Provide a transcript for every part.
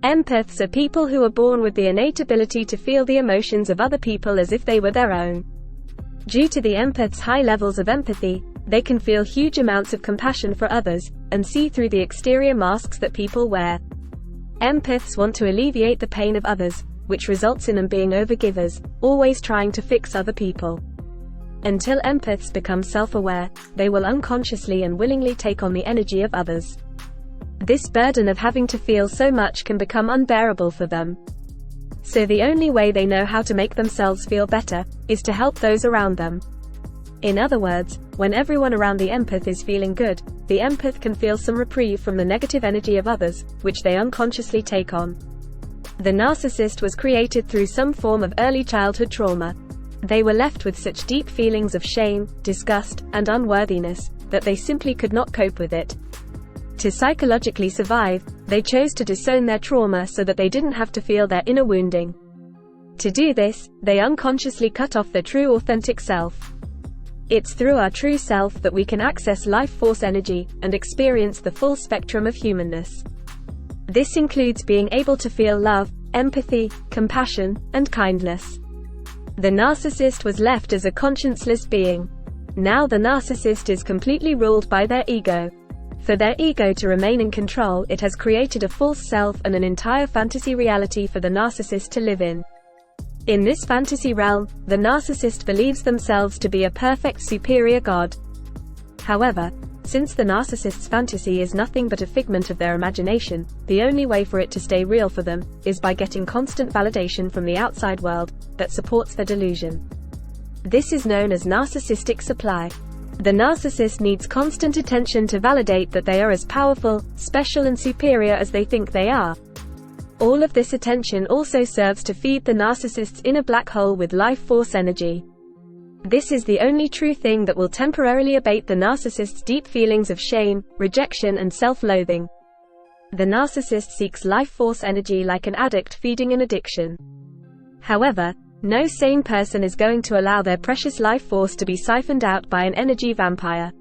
Empaths are people who are born with the innate ability to feel the emotions of other people as if they were their own. Due to the empath's high levels of empathy, they can feel huge amounts of compassion for others, and see through the exterior masks that people wear. Empaths want to alleviate the pain of others, which results in them being overgivers, always trying to fix other people. Until empaths become self-aware, they will unconsciously and willingly take on the energy of others. This burden of having to feel so much can become unbearable for them. So the only way they know how to make themselves feel better, is to help those around them. In other words, when everyone around the empath is feeling good, the empath can feel some reprieve from the negative energy of others, which they unconsciously take on. The narcissist was created through some form of early childhood trauma. They were left with such deep feelings of shame, disgust, and unworthiness, that they simply could not cope with it. To psychologically survive, they chose to disown their trauma so that they didn't have to feel their inner wounding. To do this, they unconsciously cut off their true authentic self. It's through our true self that we can access life force energy, and experience the full spectrum of humanness. This includes being able to feel love, empathy, compassion, and kindness. The narcissist was left as a conscienceless being. Now the narcissist is completely ruled by their ego. For their ego to remain in control, it has created a false self and an entire fantasy reality for the narcissist to live in. In this fantasy realm, the narcissist believes themselves to be a perfect superior god. However, since the narcissist's fantasy is nothing but a figment of their imagination, the only way for it to stay real for them, is by getting constant validation from the outside world, that supports their delusion. This is known as narcissistic supply. The narcissist needs constant attention to validate that they are as powerful, special and superior as they think they are. All of this attention also serves to feed the narcissist's inner black hole with life force energy. This is the only true thing that will temporarily abate the narcissist's deep feelings of shame, rejection and self-loathing. The narcissist seeks life force energy like an addict feeding an addiction. However, no sane person is going to allow their precious life force to be siphoned out by an energy vampire.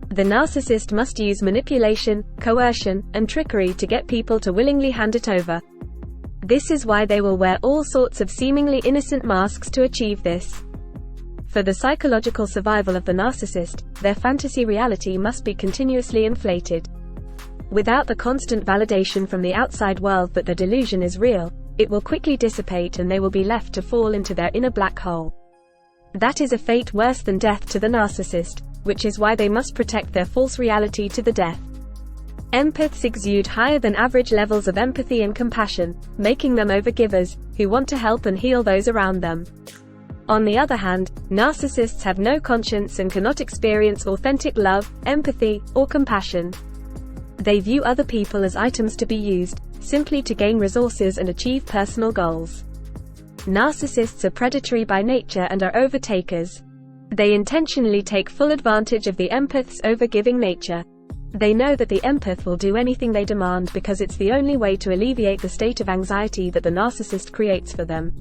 The narcissist must use manipulation, coercion, and trickery to get people to willingly hand it over. This is why they will wear all sorts of seemingly innocent masks to achieve this. For the psychological survival of the narcissist, their fantasy reality must be continuously inflated. Without the constant validation from the outside world that the delusion is real, it will quickly dissipate and they will be left to fall into their inner black hole. That is a fate worse than death to the narcissist, which is why they must protect their false reality to the death. Empaths exude higher than average levels of empathy and compassion, making them overgivers, who want to help and heal those around them. On the other hand, narcissists have no conscience and cannot experience authentic love, empathy, or compassion. They view other people as items to be used, simply to gain resources and achieve personal goals. Narcissists are predatory by nature and are overtakers. They intentionally take full advantage of the empath's overgiving nature. They know that the empath will do anything they demand because it's the only way to alleviate the state of anxiety that the narcissist creates for them.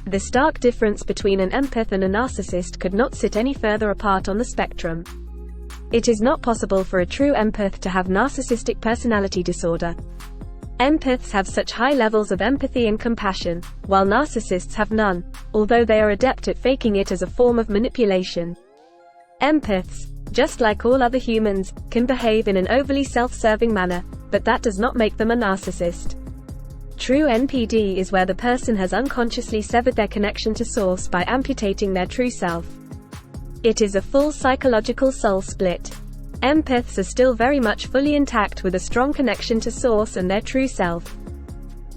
The stark difference between an empath and a narcissist could not sit any further apart on the spectrum. It is not possible for a true empath to have narcissistic personality disorder. Empaths have such high levels of empathy and compassion, while narcissists have none, although they are adept at faking it as a form of manipulation. Empaths, just like all other humans, can behave in an overly self-serving manner, but that does not make them a narcissist. True NPD is where the person has unconsciously severed their connection to source by amputating their true self. It is a full psychological soul split. Empaths are still very much fully intact with a strong connection to source and their true self.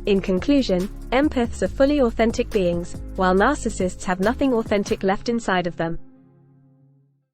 In conclusion, empaths are fully authentic beings, while narcissists have nothing authentic left inside of them.